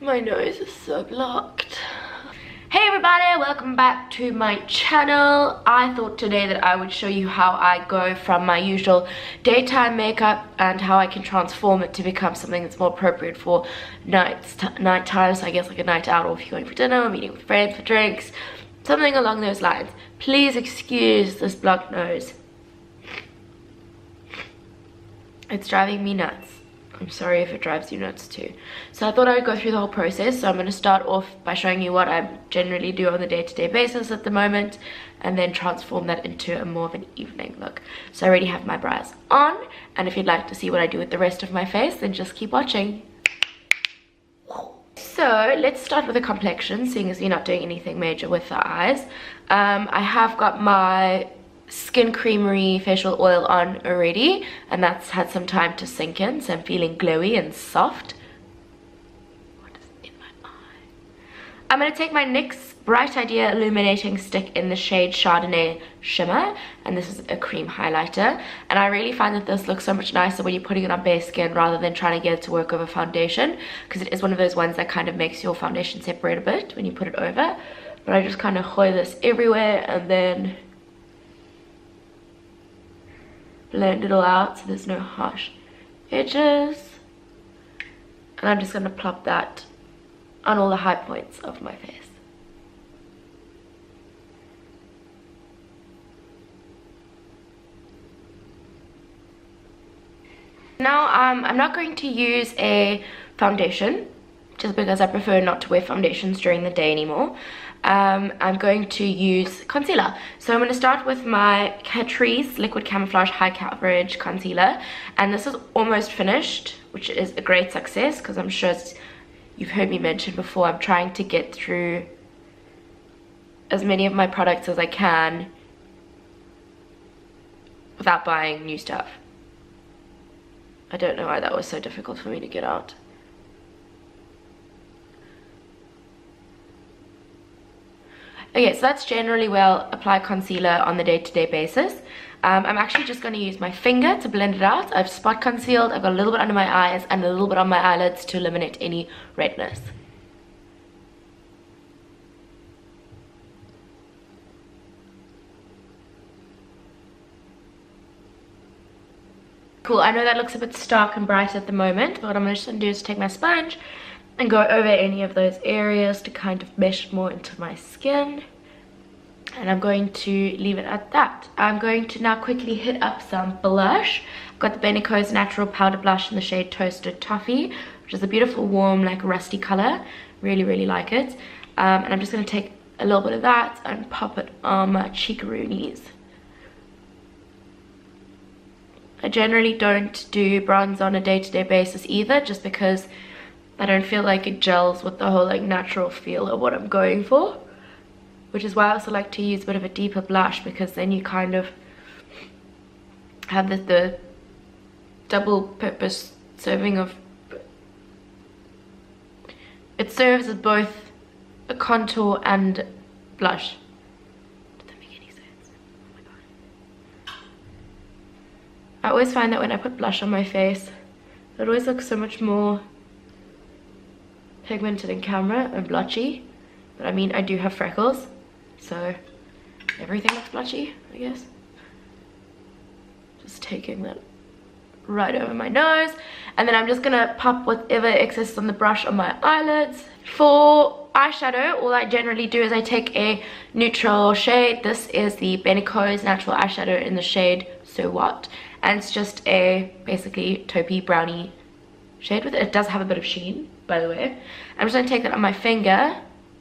My nose is so blocked. Hey everybody, welcome back to my channel. I thought today that I would show you how I go from my usual daytime makeup and how I can transform it to become something that's more appropriate for nighttime. So I guess like a night out, or if you're going for dinner or meeting with friends for drinks, something along those lines. Please excuse this blocked nose. It's driving me nuts. I'm sorry if it drives you nuts too. So I thought I would go through the whole process. So I'm going to start off by showing you what I generally do on a day-to-day basis at the moment, and then transform that into a more of an evening look. So I already have my brows on, and if you'd like to see what I do with the rest of my face, then just keep watching. So let's start with the complexion, seeing as you're not doing anything major with the eyes. I have got my Skin Creamery facial oil on already, and that's had some time to sink in, so I'm feeling glowy and soft. What is in my eye? I'm going to take my NYX Bright Idea Illuminating Stick in the shade Chardonnay Shimmer, and this is a cream highlighter, and I really find that this looks so much nicer when you're putting it on bare skin rather than trying to get it to work over foundation, because it is one of those ones that kind of makes your foundation separate a bit when you put it over. But I just kind of hoy this everywhere and then blend it all out so there's no harsh edges, and I'm just going to plop that on all the high points of my face. Now I'm not going to use a foundation just because I prefer not to wear foundations during the day anymore. I'm going to use concealer. So I'm going to start with my Catrice Liquid Camouflage High Coverage Concealer, and this is almost finished, which is a great success because I'm sure you've heard me mention before, I'm trying to get through as many of my products as I can without buying new stuff. I don't know why that was so difficult for me to get out. Okay, so that's generally where I'll apply concealer on the day-to-day basis. I'm actually just going to use my finger to blend it out. I've spot concealed, I've got a little bit under my eyes and a little bit on my eyelids to eliminate any redness. Cool, I know that looks a bit stark and bright at the moment, but what I'm just going to do is take my sponge and go over any of those areas to kind of mesh more into my skin, and I'm going to leave it at that. I'm going to now quickly hit up some blush. I've got the Benecos Natural Powder Blush in the shade Toasted Toffee, which is a beautiful warm like rusty color. Really like it, and I'm just going to take a little bit of that and pop it on my cheekaroonies. I generally don't do bronze on a day-to-day basis either, just because I don't feel like it gels with the whole like natural feel of what I'm going for, which is why I also like to use a bit of a deeper blush, because then you kind of have the double purpose serving of, it serves as both a contour and blush. Did that make any sense? Oh my god. I always find that when I put blush on my face, it always looks so much more pigmented in camera and blotchy, but I mean I do have freckles, so everything looks blotchy, I guess. Just taking that right over my nose, and then I'm just gonna pop whatever exists on the brush on my eyelids. For eyeshadow, all I generally do is I take a neutral shade. This is the Benecos Natural Eyeshadow in the shade So What, and it's just a basically taupey brownie shade with it. It does have a bit of sheen, by the way. I'm just going to take that on my finger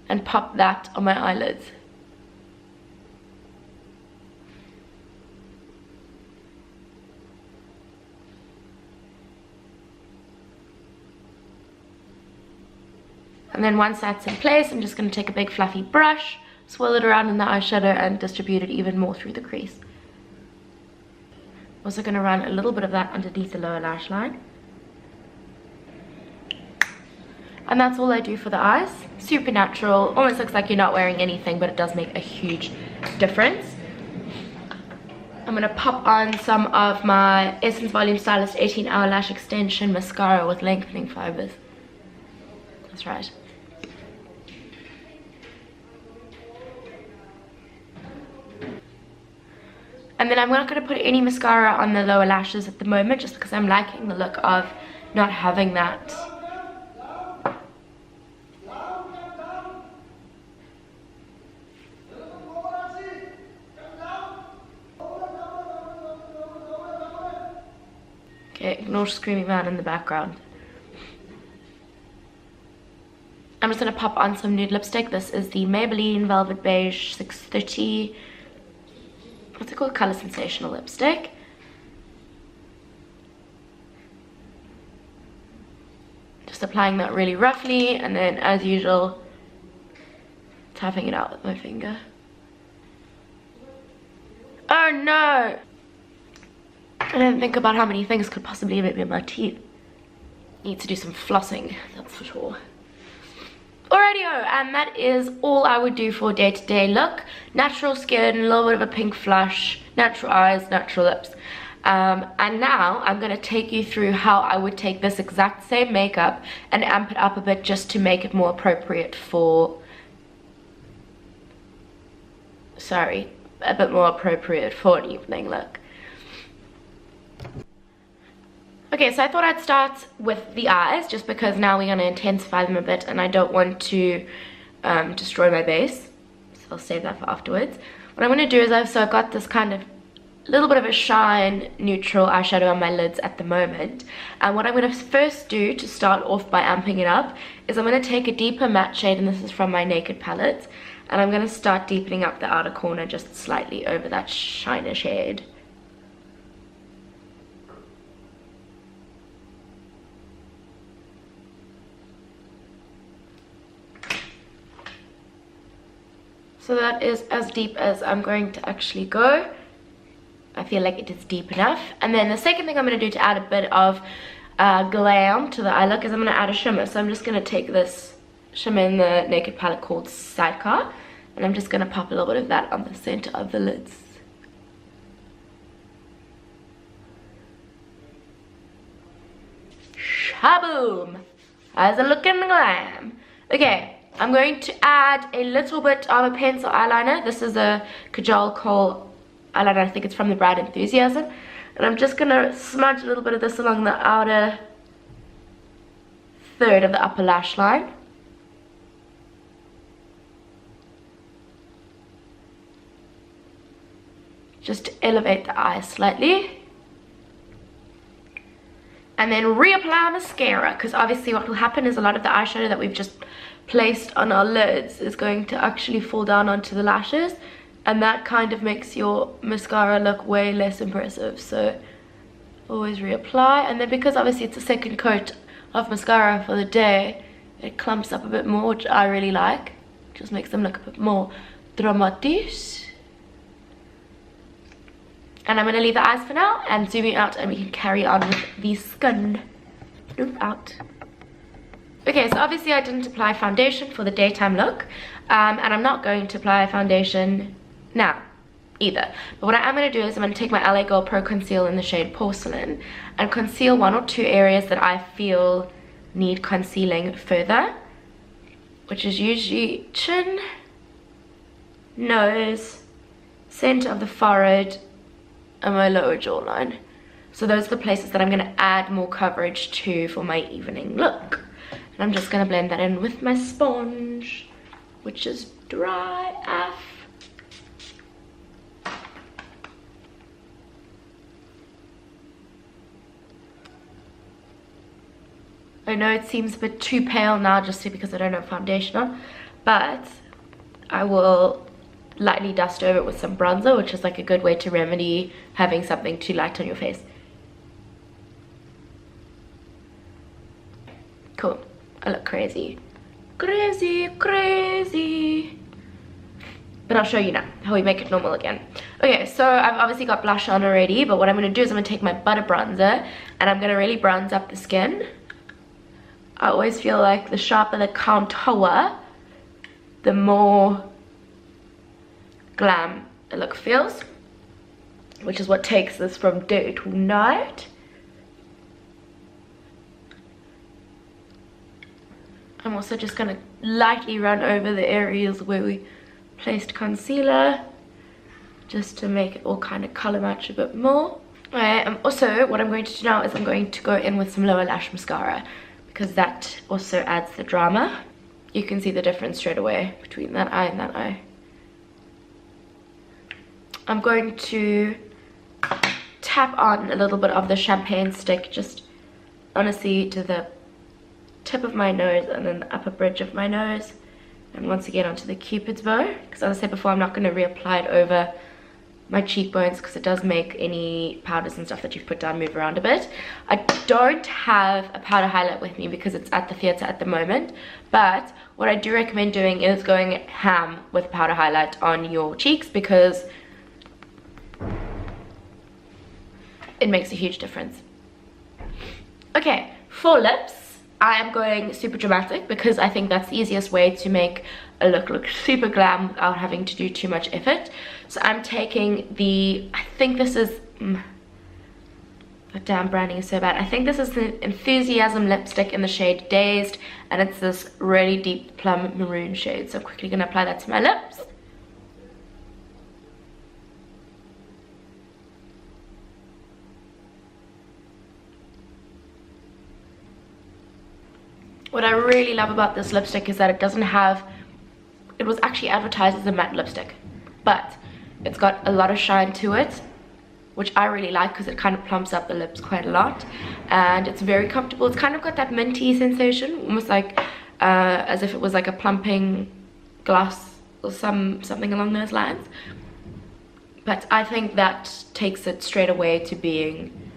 and pop that on my eyelids. And then once that's in place, I'm just going to take a big fluffy brush, swirl it around in the eyeshadow and distribute it even more through the crease. Also going to run a little bit of that underneath the lower lash line. And that's all I do for the eyes. Super natural, almost looks like you're not wearing anything, but it does make a huge difference. I'm going to pop on some of my Essence Volume Stylist 18 Hour Lash Extension Mascara with lengthening fibers. That's right. And then I'm not going to put any mascara on the lower lashes at the moment, just because I'm liking the look of not having that. Okay, ignore Screaming Man in the background. I'm just going to pop on some nude lipstick. This is the Maybelline Velvet Beige 630. What's it called? Color Sensational lipstick. Just applying that really roughly, and then as usual tapping it out with my finger. Oh no! I didn't think about how many things could possibly be in my teeth. Need to do some flossing, that's for sure. Alrighty-o, and that is all I would do for day-to-day look. Natural skin, a little bit of a pink flush, natural eyes, natural lips. And now I'm going to take you through how I would take this exact same makeup and amp it up a bit just to make it more appropriate for... Sorry, a bit more appropriate for an evening look. Okay, so I thought I'd start with the eyes, just because now we're going to intensify them a bit and I don't want to destroy my base. So I'll save that for afterwards. What I'm going to do is I've got this kind of little bit of a shine neutral eyeshadow on my lids at the moment. And what I'm going to first do to start off by amping it up is I'm going to take a deeper matte shade, and this is from my Naked palette. And I'm going to start deepening up the outer corner just slightly over that shiner shade. So that is as deep as I'm going to actually go. I feel like it is deep enough. And then the second thing I'm going to do to add a bit of glam to the eye look is I'm going to add a shimmer. So I'm just going to take this shimmer in the Naked palette called Sidecar, and I'm just going to pop a little bit of that on the center of the lids. Shaboom! How's it looking glam? Okay. I'm going to add a little bit of a pencil eyeliner. This is a Kajal Kohl eyeliner. I think it's from the brand Enthusiasm. And I'm just going to smudge a little bit of this along the outer third of the upper lash line. Just to elevate the eye slightly. And then reapply mascara, because obviously what will happen is a lot of the eyeshadow that we've just placed on our lids is going to actually fall down onto the lashes, and that kind of makes your mascara look way less impressive. So always reapply, and then because obviously it's a second coat of mascara for the day, it clumps up a bit more, which I really like. Just makes them look a bit more dramatic. And I'm going to leave the eyes for now and zoom it out, and we can carry on with the skin. Look out. Okay, so obviously I didn't apply foundation for the daytime look, and I'm not going to apply foundation now either. But what I am going to do is I'm going to take my LA Girl Pro Conceal in the shade Porcelain and conceal one or two areas that I feel need concealing further, which is usually chin, nose, center of the forehead, and my lower jawline. So those are the places that I'm going to add more coverage to for my evening look. And I'm just going to blend that in with my sponge, which is dry AF. I know it seems a bit too pale now just because I don't have foundation on, but I will lightly dust over it with some bronzer, which is like a good way to remedy having something too light on your face. Cool. I look crazy. Crazy, crazy. But I'll show you now how we make it normal again. Okay, so I've obviously got blush on already, but what I'm going to do is I'm going to take my butter bronzer and I'm going to really bronze up the skin. I always feel like the sharper the contour, the more glam the look feels, which is what takes this from day to night. I'm also just going to lightly run over the areas where we placed concealer, just to make it all kind of color match a bit more. Also, what I'm going to do now is I'm going to go in with some lower lash mascara, because that also adds the drama. You can see the difference straight away between that eye and that eye. I'm going to tap on a little bit of the champagne stick, just honestly to the tip of my nose and then the upper bridge of my nose, and once again onto the cupid's bow, because as I said before, I'm not going to reapply it over my cheekbones because it does make any powders and stuff that you've put down move around a bit. I don't have a powder highlight with me because it's at the theatre at the moment, but what I do recommend doing is going ham with powder highlight on your cheeks, because it makes a huge difference. Okay, for lips, I am going super dramatic because I think that's the easiest way to make a look super glam without having to do too much effort. So I'm taking the, I think this is, the damn branding is so bad. I think this is the Enthusiasm lipstick in the shade Dazed, and it's this really deep plum maroon shade. So I'm quickly going to apply that to my lips. What I really love about this lipstick is that it doesn't have, it was actually advertised as a matte lipstick, but it's got a lot of shine to it, which I really like because it kind of plumps up the lips quite a lot, and it's very comfortable. It's kind of got that minty sensation, almost like as if it was like a plumping gloss or something along those lines. But I think that takes it straight away to being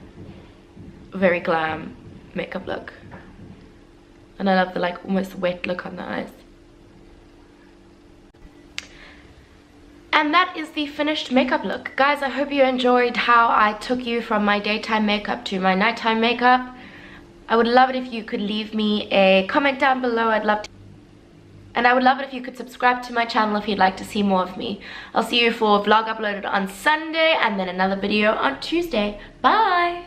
a very glam makeup look. And I love the like almost wet look on the eyes. And that is the finished makeup look. Guys, I hope you enjoyed how I took you from my daytime makeup to my nighttime makeup. I would love it if you could leave me a comment down below. And I would love it if you could subscribe to my channel if you'd like to see more of me. I'll see you for a vlog uploaded on Sunday and then another video on Tuesday. Bye!